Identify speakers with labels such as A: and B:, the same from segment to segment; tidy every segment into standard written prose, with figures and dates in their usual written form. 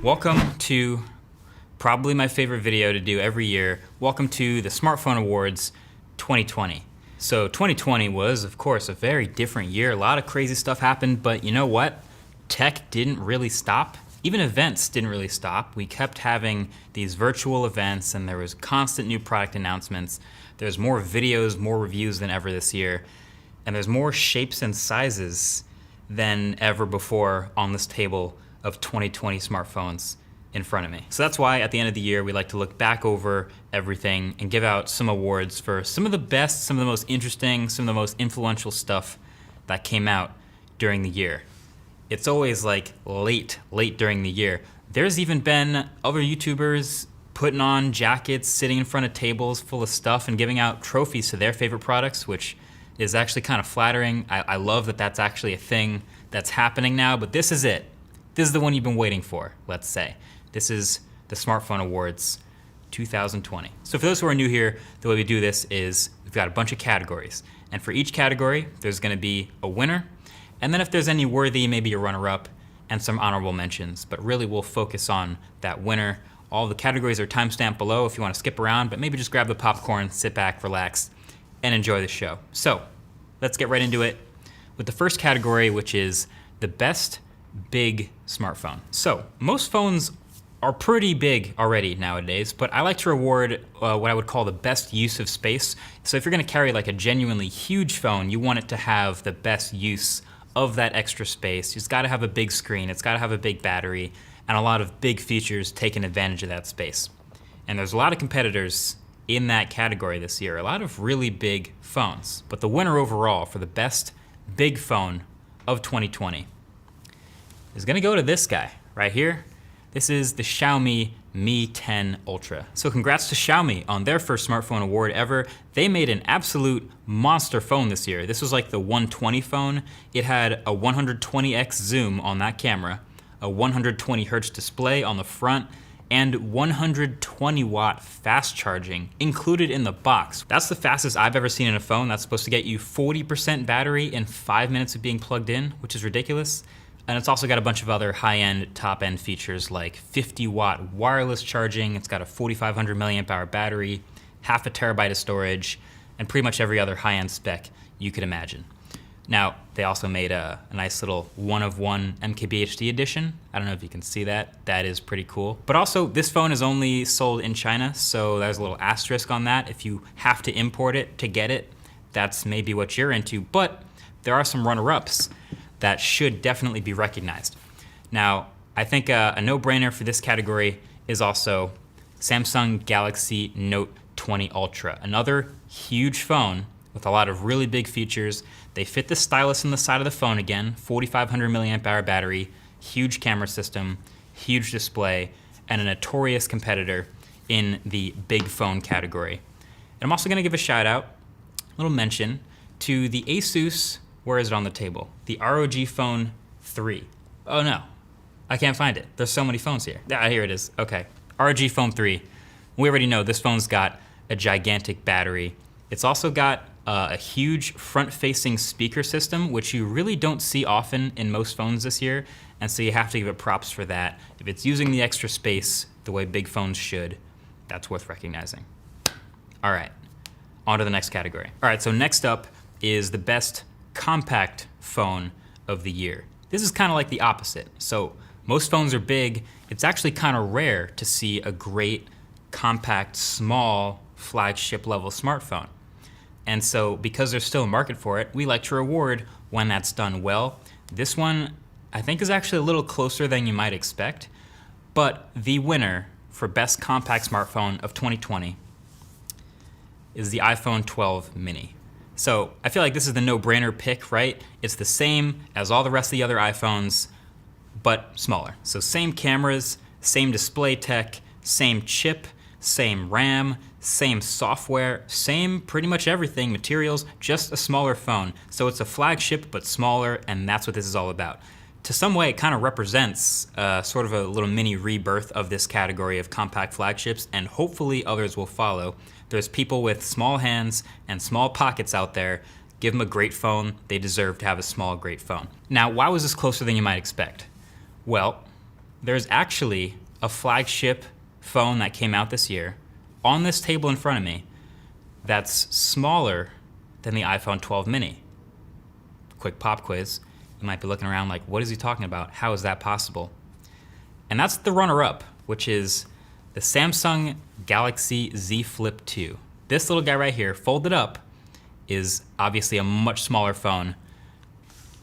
A: Welcome to probably my favorite video to do every year. Welcome to the Smartphone Awards 2020. So 2020 was, of course, a very different year. A lot of crazy stuff happened, but you know what? Tech didn't really stop. Even events didn't really stop. We kept having these virtual events and there was constant new product announcements. There's more videos, more reviews than ever this year. And there's more shapes and sizes than ever before on this table of 2020 smartphones in front of me. So that's why at the end of the year, we like to look back over everything and give out some awards for some of the best, some of the most interesting, some of the most influential stuff that came out during the year. It's always like late during the year. There's even been other YouTubers putting on jackets, sitting in front of tables full of stuff and giving out trophies to their favorite products, which is actually kind of flattering. I love that that's actually a thing that's happening now, but this is it. This is the one you've been waiting for, let's say. This is the Smartphone Awards 2020. So for those who are new here, the way we do this is we've got a bunch of categories. And for each category, there's gonna be a winner. And then if there's any worthy, maybe a runner-up and some honorable mentions. But really we'll focus on that winner. All the categories are timestamped below if you wanna skip around, but maybe just grab the popcorn, sit back, relax, and enjoy the show. So let's get right into it with the first category, which is the best big smartphone. So most phones are pretty big already nowadays, but I like to reward what I would call the best use of space. So if you're gonna carry like a genuinely huge phone, you want it to have the best use of that extra space. It's gotta have a big screen, it's gotta have a big battery, and a lot of big features taking advantage of that space. And there's a lot of competitors in that category this year, a lot of really big phones. But the winner overall for the best big phone of 2020 is gonna go to this guy right here. This is the Xiaomi Mi 10 Ultra. So congrats to Xiaomi on their first smartphone award ever. They made an absolute monster phone this year. This was like the 120 phone. It had a 120x zoom on that camera, a 120 hertz display on the front, and 120 watt fast charging included in the box. That's the fastest I've ever seen in a phone. That's supposed to get you 40% battery in 5 minutes of being plugged in, which is ridiculous. And it's also got a bunch of other high-end, top-end features like 50 watt wireless charging. It's got a 4,500 milliamp hour battery, half a terabyte of storage, and pretty much every other high-end spec you could imagine. Now, they also made a nice little one-of-one MKBHD edition. I don't know if you can see that. That is pretty cool. But also, this phone is only sold in China, so there's a little asterisk on that. If you have to import it to get it, that's maybe what you're into. But there are some runner-ups that should definitely be recognized. Now, I think a no-brainer for this category is also Samsung Galaxy Note 20 Ultra. Another huge phone with a lot of really big features. They fit the stylus in the side of the phone again, 4,500 milliamp hour battery, huge camera system, huge display, and a notorious competitor in the big phone category. And I'm also gonna give a shout out, a little mention, to the Asus, where is it on the table? The ROG Phone 3. Oh no, I can't find it. There's so many phones here. Ah, here it is, okay. ROG Phone 3. We already know this phone's got a gigantic battery. It's also got a huge front-facing speaker system, which you really don't see often in most phones this year, and so you have to give it props for that. If it's using the extra space the way big phones should, that's worth recognizing. All right, on to the next category. All right, so next up is the best compact phone of the year. This is kind of like the opposite. So most phones are big. It's actually kind of rare to see a great, compact, small, flagship level smartphone. And so because there's still a market for it, we like to reward when that's done well. This one, I think, is actually a little closer than you might expect, but the winner for best compact smartphone of 2020 is the iPhone 12 mini. So I feel like this is the no-brainer pick, right? It's the same as all the rest of the other iPhones, but smaller. So same cameras, same display tech, same chip, same RAM, same software, same pretty much everything, materials, just a smaller phone. So it's a flagship, but smaller, and that's what this is all about. To some way, it kind of represents sort of a little mini rebirth of this category of compact flagships, and hopefully others will follow. There's people with small hands and small pockets out there. Give them a great phone. They deserve to have a small, great phone. Now, why was this closer than you might expect? Well, there's actually a flagship phone that came out this year on this table in front of me that's smaller than the iPhone 12 mini. Quick pop quiz. You might be looking around like, what is he talking about? How is that possible? And that's the runner-up, which is the Samsung Galaxy Z Flip 2. This little guy right here, folded up, is obviously a much smaller phone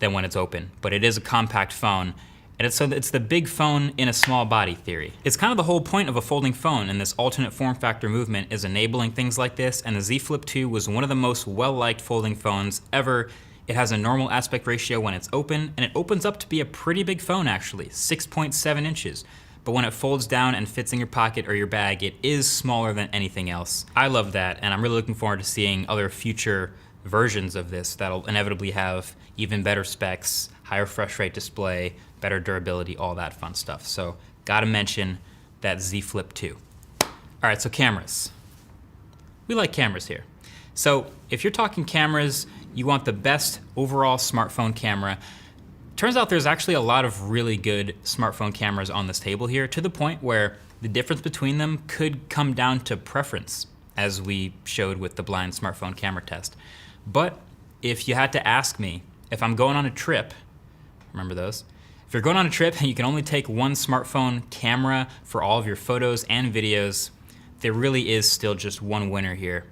A: than when it's open, but it is a compact phone, and it's the big phone in a small body theory. It's kind of the whole point of a folding phone, and this alternate form factor movement is enabling things like this, and the Z Flip 2 was one of the most well-liked folding phones ever. It has a normal aspect ratio when it's open, and it opens up to be a pretty big phone actually, 6.7 inches. But when it folds down and fits in your pocket or your bag, it is smaller than anything else. I love that, and I'm really looking forward to seeing other future versions of this that'll inevitably have even better specs, higher refresh rate display, better durability, all that fun stuff. So gotta mention that Z Flip 2. All right, so cameras. We like cameras here. So if you're talking cameras, you want the best overall smartphone camera. Turns out there's actually a lot of really good smartphone cameras on this table here, to the point where the difference between them could come down to preference, as we showed with the blind smartphone camera test. But if you had to ask me, if I'm going on a trip, remember those? If you're going on a trip and you can only take one smartphone camera for all of your photos and videos, there really is still just one winner here,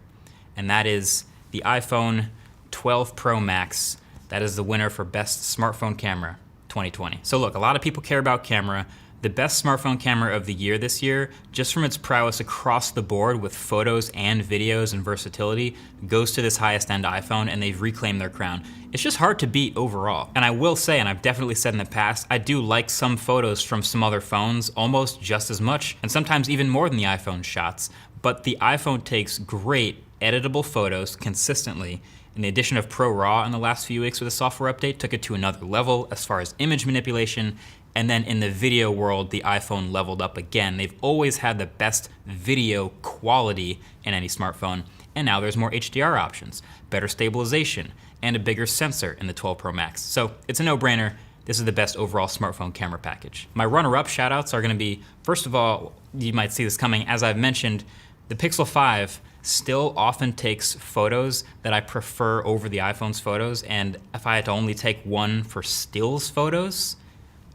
A: and that is the iPhone 12 Pro Max. That is the winner for best smartphone camera 2020. So look, a lot of people care about camera. The best smartphone camera of the year this year, just from its prowess across the board with photos and videos and versatility, goes to this highest end iPhone, and they've reclaimed their crown. It's just hard to beat overall. And I will say, and I've definitely said in the past, I do like some photos from some other phones almost just as much, and sometimes even more than the iPhone shots. But the iPhone takes great editable photos consistently, and the addition of ProRAW in the last few weeks with a software update took it to another level as far as image manipulation. And then in the video world, the iPhone leveled up again. They've always had the best video quality in any smartphone, and now there's more HDR options, better stabilization, and a bigger sensor in the 12 Pro Max. So it's a no-brainer. This is the best overall smartphone camera package. My runner-up shoutouts are gonna be, first of all, you might see this coming, as I've mentioned, the Pixel 5 still often takes photos that I prefer over the iPhone's photos, and if I had to only take one for stills photos,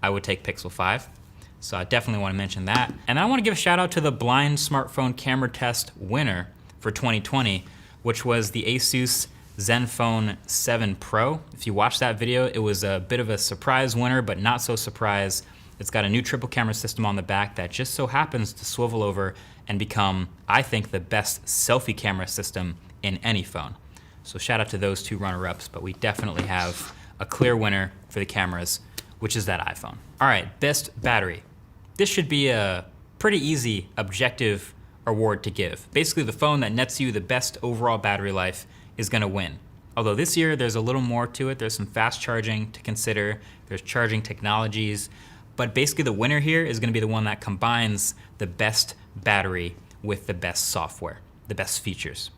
A: I would take Pixel 5. So I definitely want to mention that. And I want to give a shout out to the blind smartphone camera test winner for 2020, which was the Asus Zenfone 7 Pro. If you watched that video, it was a bit of a surprise winner, but not so surprise. It's got a new triple camera system on the back that just so happens to swivel over and become, I think, the best selfie camera system in any phone. So shout out to those two runner-ups, but we definitely have a clear winner for the cameras, which is that iPhone. All right, best battery. This should be a pretty easy, objective award to give. Basically, the phone that nets you the best overall battery life is gonna win. Although this year, there's a little more to it. There's some fast charging to consider. There's charging technologies. But basically, the winner here is gonna be the one that combines the best battery with the best software, the best features.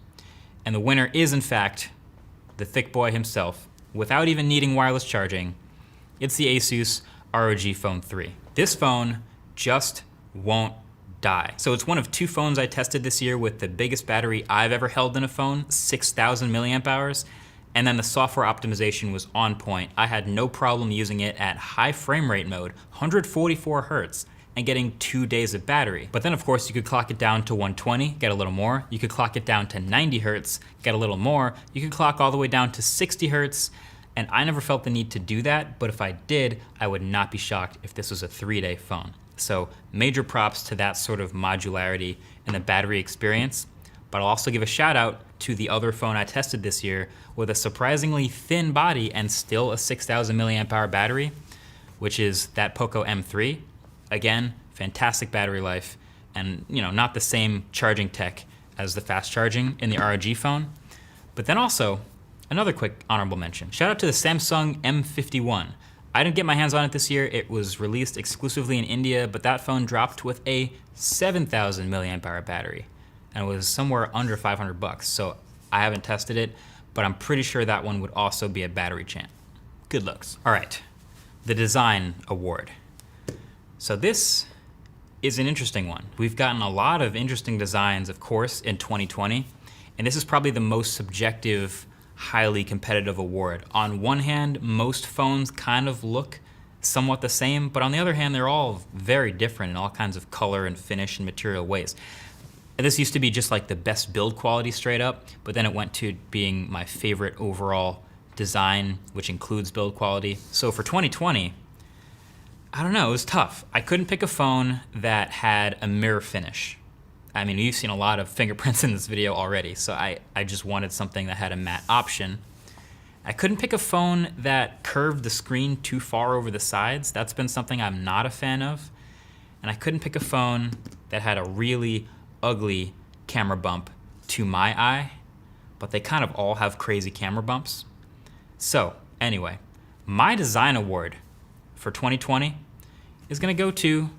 A: And the winner is, in fact, the thick boy himself, without even needing wireless charging. It's the Asus ROG Phone 3. This phone just won't die. So it's one of two phones I tested this year with the biggest battery I've ever held in a phone, 6,000 milliamp hours. And then the software optimization was on point. I had no problem using it at high frame rate mode, 144 Hertz, and getting 2 days of battery. But then of course you could clock it down to 120, get a little more. You could clock it down to 90 Hertz, get a little more. You could clock all the way down to 60 Hertz. And I never felt the need to do that, but if I did, I would not be shocked if this was a 3-day phone. So major props to that sort of modularity in the battery experience. But I'll also give a shout out to the other phone I tested this year with a surprisingly thin body and still a 6,000 milliamp hour battery, which is that Poco M3. Again, fantastic battery life, and not the same charging tech as the fast charging in the ROG phone. But then also, another quick honorable mention. Shout out to the Samsung M51. I didn't get my hands on it this year. It was released exclusively in India, but that phone dropped with a 7,000 milliamp hour battery, and it was somewhere under $500. So I haven't tested it, but I'm pretty sure that one would also be a battery champ. Good looks. All right, the design award. So this is an interesting one. We've gotten a lot of interesting designs, of course, in 2020, and this is probably the most subjective, highly competitive award. On one hand, most phones kind of look somewhat the same, but on the other hand, they're all very different in all kinds of color and finish and material ways. And this used to be just like the best build quality straight up, but then it went to being my favorite overall design, which includes build quality. So for 2020, I don't know, it was tough. I couldn't pick a phone that had a mirror finish. I mean, you've seen a lot of fingerprints in this video already, so I just wanted something that had a matte option. I couldn't pick a phone that curved the screen too far over the sides. That's been something I'm not a fan of. And I couldn't pick a phone that had a really ugly camera bump to my eye, but they kind of all have crazy camera bumps. So anyway, my design award for 2020 is gonna go to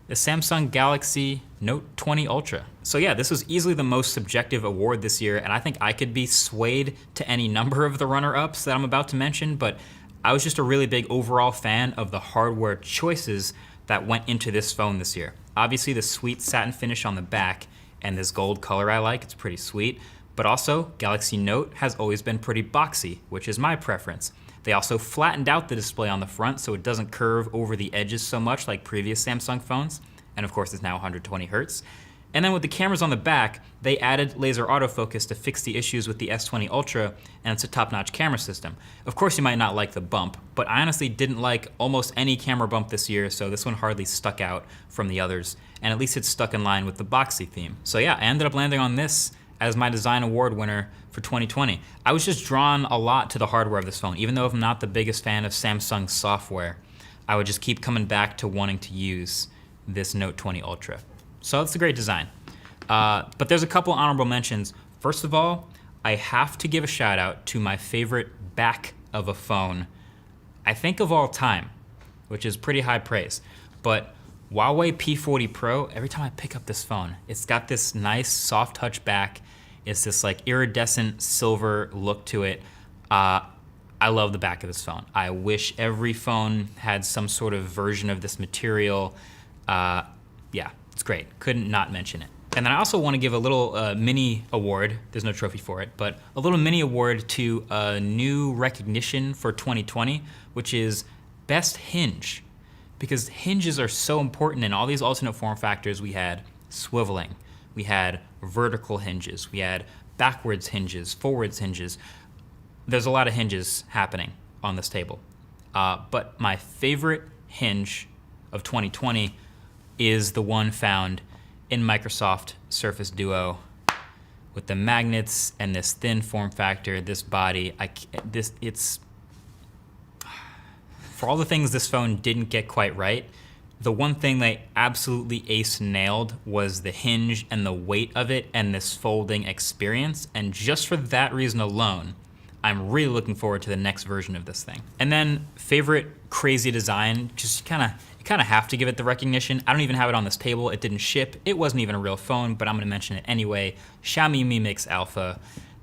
A: the Samsung Galaxy Note 20 Ultra. So yeah, this was easily the most subjective award this year, and I think I could be swayed to any number of the runner-ups that I'm about to mention, but I was just a really big overall fan of the hardware choices that went into this phone this year. Obviously the sweet satin finish on the back and this gold color I like, it's pretty sweet, but also Galaxy Note has always been pretty boxy, which is my preference. They also flattened out the display on the front so it doesn't curve over the edges so much like previous Samsung phones, and of course it's now 120 Hertz. And then with the cameras on the back, they added laser autofocus to fix the issues with the S20 Ultra, and it's a top-notch camera system. Of course you might not like the bump, but I honestly didn't like almost any camera bump this year, so this one hardly stuck out from the others, and at least it's stuck in line with the boxy theme. So yeah, I ended up landing on this as my design award winner for 2020. I was just drawn a lot to the hardware of this phone. Even though I'm not the biggest fan of Samsung software, I would just keep coming back to wanting to use this Note 20 Ultra. So it's a great design. But there's a couple honorable mentions. First of all, I have to give a shout out to my favorite back of a phone, I think of all time, which is pretty high praise. But Huawei P40 Pro, every time I pick up this phone, it's got this nice soft touch back. It's this like iridescent silver look to it. I love the back of this phone. I wish every phone had some sort of version of this material. Yeah, it's great. Couldn't not mention it. And then I also want to give a little mini award. There's no trophy for it, but a little mini award to a new recognition for 2020, which is Best Hinge. Because hinges are so important in all these alternate form factors. We had swiveling, we had vertical hinges, we had backwards hinges, forwards hinges. There's a lot of hinges happening on this table. But my favorite hinge of 2020 is the one found in Microsoft Surface Duo with the magnets and this thin form factor, this body. It's for all the things this phone didn't get quite right, the one thing they absolutely ace-nailed was the hinge and the weight of it and this folding experience. And just for that reason alone, I'm really looking forward to the next version of this thing. And then favorite crazy design, just you kind of have to give it the recognition. I don't even have it on this table. It didn't ship. It wasn't even a real phone, but I'm gonna mention it anyway. Xiaomi Mi Mix Alpha.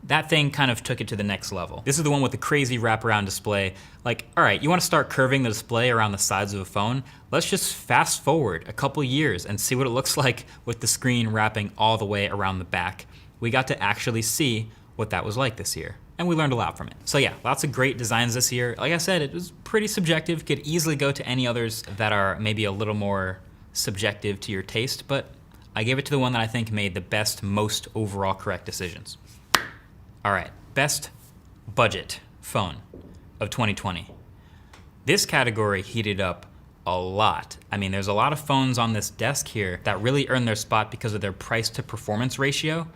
A: That thing kind of took it to the next level. This is the one with the crazy wraparound display. Like, all right, you wanna start curving the display around the sides of a phone? Let's just fast forward a couple years and see what it looks like with the screen wrapping all the way around the back. We got to actually see what that was like this year, and we learned a lot from it. So yeah, lots of great designs this year. Like I said, it was pretty subjective. Could easily go to any others that are maybe a little more subjective to your taste, but I gave it to the one that I think made the best, most overall correct decisions. All right, best budget phone of 2020. This category heated up a lot. I mean, there's a lot of phones on this desk here that really earn their spot because of their price to performance ratio.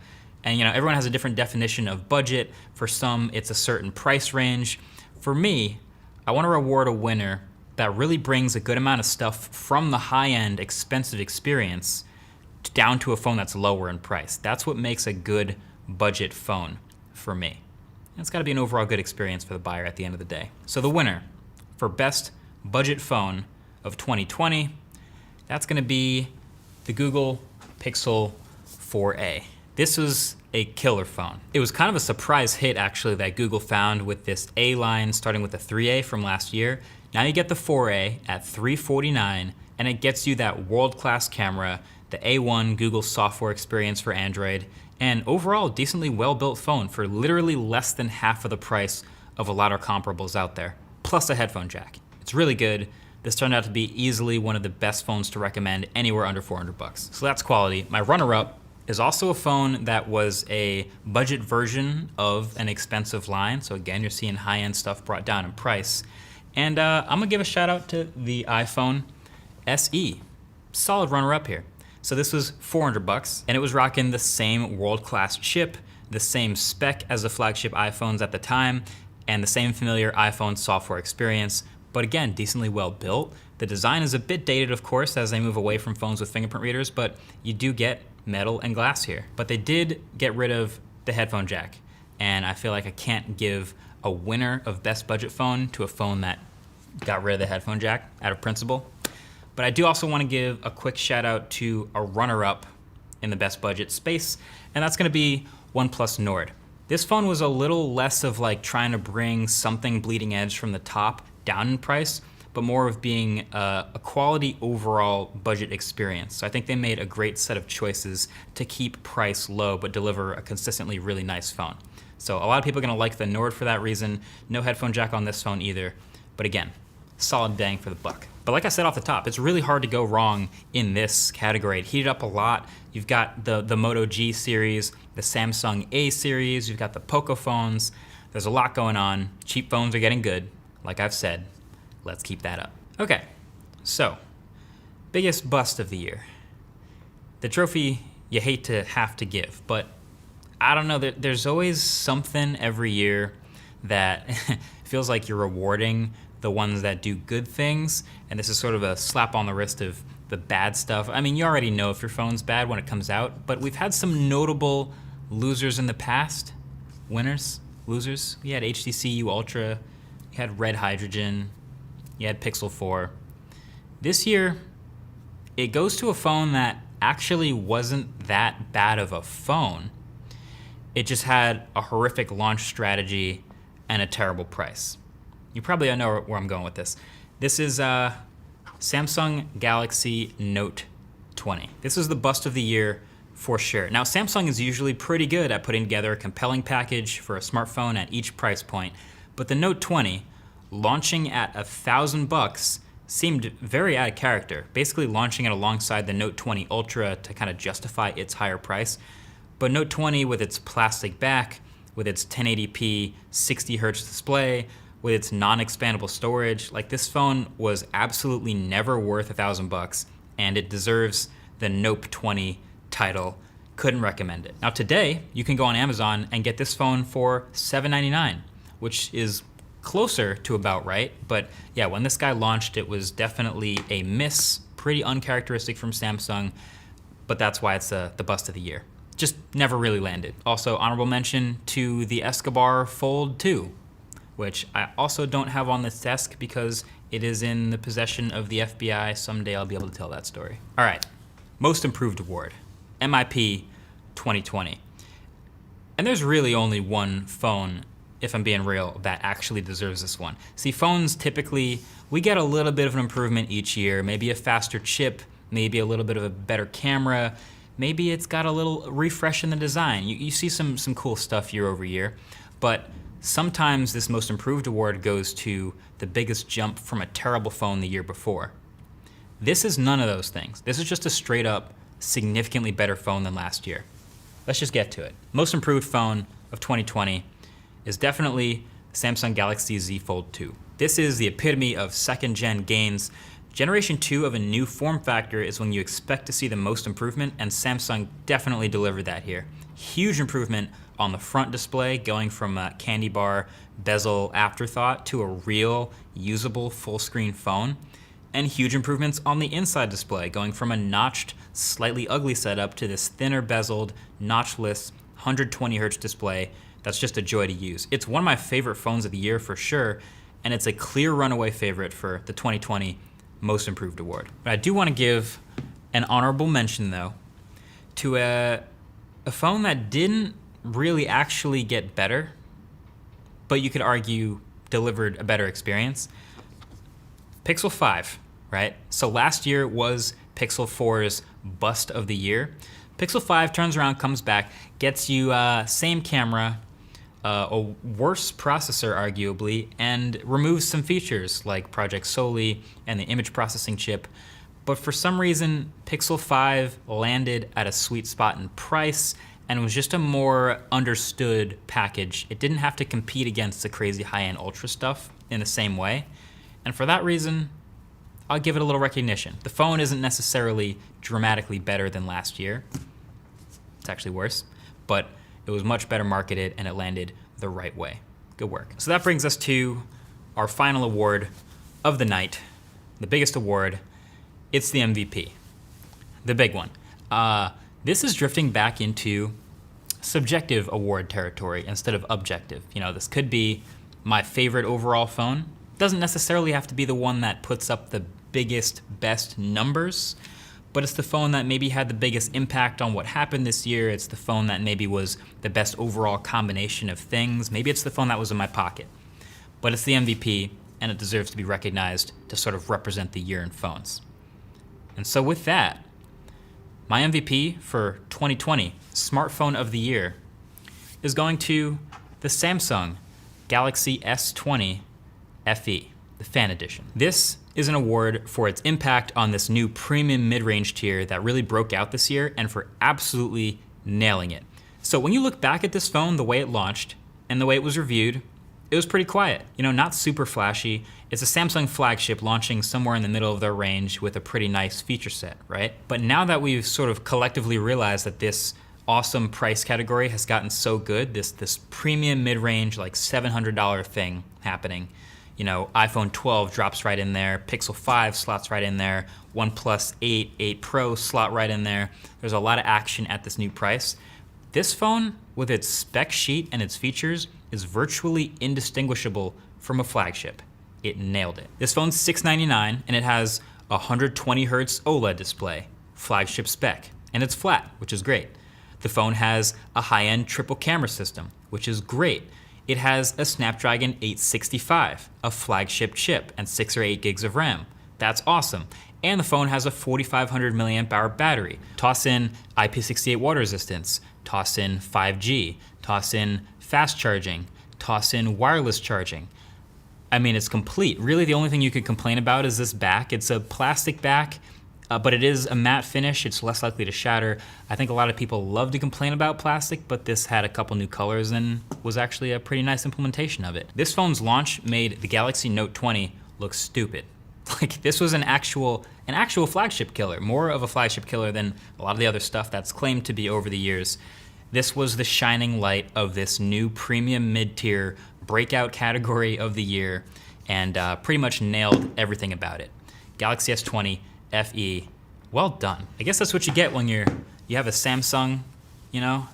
A: And you know, everyone has a different definition of budget. For some, it's a certain price range. For me, I want to reward a winner that really brings a good amount of stuff from the high-end expensive experience down to a phone that's lower in price. That's what makes a good budget phone for me. And it's got to be an overall good experience for the buyer at the end of the day. So the winner for best budget phone of 2020, that's going to be the Google Pixel 4a. This was a killer phone. It was kind of a surprise hit actually that Google found with this A line starting with the 3A from last year. Now you get the 4A at $349, and it gets you that world-class camera, the A1 Google software experience for Android, and overall decently well-built phone for literally less than half of the price of a lot of comparables out there, plus a headphone jack. It's really good. This turned out to be easily one of the best phones to recommend anywhere under 400 bucks. So that's quality. My runner-up is also a phone that was a budget version of an expensive line. So again, you're seeing high-end stuff brought down in price. And I'm gonna give a shout out to the iPhone SE. Solid runner-up here. So this was 400 bucks, and it was rocking the same world-class chip, the same spec as the flagship iPhones at the time, and the same familiar iPhone software experience, but again, decently well built. The design is a bit dated, of course, as they move away from phones with fingerprint readers, but you do get metal and glass here. But they did get rid of the headphone jack, and I feel like I can't give a winner of best budget phone to a phone that got rid of the headphone jack out of principle. But I do also want to give a quick shout out to a runner-up in the best budget space, and that's gonna be OnePlus Nord. This phone was a little less of like trying to bring something bleeding edge from the top down in price, but more of being a quality overall budget experience. So I think they made a great set of choices to keep price low, but deliver a consistently really nice phone. So a lot of people are gonna like the Nord for that reason. No headphone jack on this phone either, but again, solid bang for the buck. But like I said off the top, it's really hard to go wrong in this category. It heated up a lot. You've got the Moto G series, the Samsung A series, you've got the Poco phones. There's a lot going on. Cheap phones are getting good. Like I've said, let's keep that up. Okay, so biggest bust of the year. The trophy you hate to have to give, but I don't know, there's always something every year that feels like you're rewarding the ones that do good things, and this is sort of a slap on the wrist of the bad stuff. I mean, you already know if your phone's bad when it comes out, but we've had some notable losers in the past. Winners, losers. You had HTC U Ultra, you had Red Hydrogen, you had Pixel 4. This year, it goes to a phone that actually wasn't that bad of a phone. It just had a horrific launch strategy and a terrible price. You probably know where I'm going with this. This is Samsung Galaxy Note 20. This is the bust of the year for sure. Now, Samsung is usually pretty good at putting together a compelling package for a smartphone at each price point, but the Note 20, launching at $1,000, seemed very out of character, basically launching it alongside the Note 20 Ultra to kind of justify its higher price. But Note 20 with its plastic back, with its 1080p 60Hz display, with its non-expandable storage, like this phone was absolutely never worth $1,000, and it deserves the Note 20 title. Couldn't recommend it. Now today, you can go on Amazon and get this phone for $799, which is closer to about right, but yeah, when this guy launched, it was definitely a miss, pretty uncharacteristic from Samsung, but that's why it's the bust of the year. Just never really landed. Also, honorable mention to the Escobar Fold 2, which I also don't have on this desk because it is in the possession of the FBI. Someday I'll be able to tell that story. All right, Most Improved Award, MIP 2020. And there's really only one phone, if I'm being real, that actually deserves this one. See, phones typically, we get a little bit of an improvement each year, maybe a faster chip, maybe a little bit of a better camera, maybe it's got a little refresh in the design. You see some cool stuff year over year, but sometimes this Most Improved Award goes to the biggest jump from a terrible phone the year before. This is none of those things. This is just a straight up, significantly better phone than last year. Let's just get to it. Most improved phone of 2020 is definitely Samsung Galaxy Z Fold 2. This is the epitome of second gen gains. Generation 2 of a new form factor is when you expect to see the most improvement, and Samsung definitely delivered that here. Huge improvement on the front display, going from a candy bar bezel afterthought to a real usable full screen phone. And huge improvements on the inside display, going from a notched, slightly ugly setup to this thinner bezeled, notchless, 120Hz display that's just a joy to use. It's one of my favorite phones of the year for sure, and it's a clear runaway favorite for the 2020 Most Improved Award. But I do want to give an honorable mention though to a phone that didn't really actually get better, but you could argue delivered a better experience. Pixel 5, right? So last year was Pixel 4's bust of the year. Pixel 5 turns around, comes back, gets you same camera, a worse processor arguably, and removes some features like Project Soli and the image processing chip. But for some reason, Pixel 5 landed at a sweet spot in price and was just a more understood package. It didn't have to compete against the crazy high-end Ultra stuff in the same way. And for that reason, I'll give it a little recognition. The phone isn't necessarily dramatically better than last year. It's actually worse, but it was much better marketed and it landed the right way. Good work. So that brings us to our final award of the night, the biggest award. It's the MVP, the big one. This is drifting back into subjective award territory instead of objective. You know, this could be my favorite overall phone. Doesn't necessarily have to be the one that puts up the biggest, best numbers, but it's the phone that maybe had the biggest impact on what happened this year. It's the phone that maybe was the best overall combination of things. Maybe it's the phone that was in my pocket, but it's the MVP and it deserves to be recognized to sort of represent the year in phones. And so with that, my MVP for 2020, smartphone of the year, is going to the Samsung Galaxy S20 FE, the Fan Edition. This is an award for its impact on this new premium mid-range tier that really broke out this year and for absolutely nailing it. So when you look back at this phone, the way it launched and the way it was reviewed, it was pretty quiet. You know, not super flashy. It's a Samsung flagship launching somewhere in the middle of their range with a pretty nice feature set, right? But now that we've sort of collectively realized that this awesome price category has gotten so good, this premium mid-range, like $700 thing happening, you know, iPhone 12 drops right in there, Pixel 5 slots right in there, OnePlus 8 Pro slot right in there. There's a lot of action at this new price. This phone, with its spec sheet and its features, is virtually indistinguishable from a flagship. It nailed it. This phone's $699 and it has a 120 Hz OLED display, flagship spec, and it's flat, which is great. The phone has a high-end triple camera system, which is great. It has a Snapdragon 865, a flagship chip, and 6 or 8 gigs of RAM. That's awesome. And the phone has a 4,500 milliamp hour battery. Toss in IP68 water resistance, toss in 5G, toss in fast charging, toss in wireless charging. I mean, it's complete. Really, the only thing you could complain about is this back. It's a plastic back, but it is a matte finish. It's less likely to shatter. I think a lot of people love to complain about plastic, but this had a couple new colors and was actually a pretty nice implementation of it. This phone's launch made the Galaxy Note 20 look stupid. Like, this was an actual flagship killer, more of a flagship killer than a lot of the other stuff that's claimed to be over the years. This was the shining light of this new premium mid-tier breakout category of the year and pretty much nailed everything about it. Galaxy S20 FE, well done. I guess that's what you get when you have a Samsung, you know,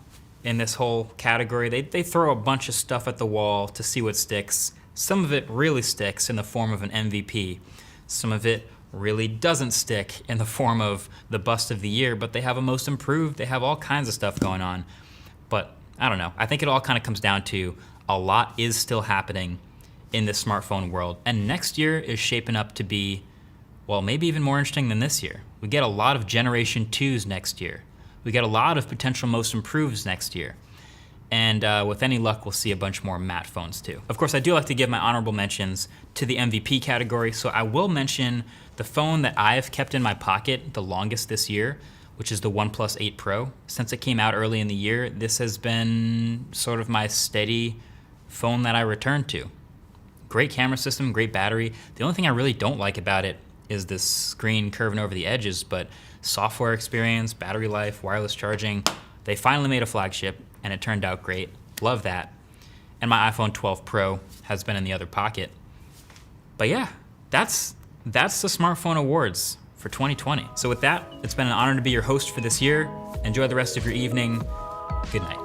A: in this whole category. They throw a bunch of stuff at the wall to see what sticks. Some of it really sticks in the form of an MVP. Some of it really doesn't stick in the form of the bust of the year, but they have a most improved. They have all kinds of stuff going on. But I don't know. I think it all kind of comes down to a lot is still happening in this smartphone world. And next year is shaping up to be, well, maybe even more interesting than this year. We get a lot of Generation 2s next year. We get a lot of potential most improves next year. And with any luck, we'll see a bunch more matte phones too. Of course, I do like to give my honorable mentions to the MVP category. So I will mention the phone that I have kept in my pocket the longest this year, which is the OnePlus 8 Pro. Since it came out early in the year, this has been sort of my steady phone that I return to. Great camera system, great battery. The only thing I really don't like about it is this screen curving over the edges, but software experience, battery life, wireless charging, they finally made a flagship and it turned out great. Love that. And my iPhone 12 Pro has been in the other pocket. But yeah, that's the Smartphone Awards for 2020. So with that, it's been an honor to be your host for this year. Enjoy the rest of your evening. Good night.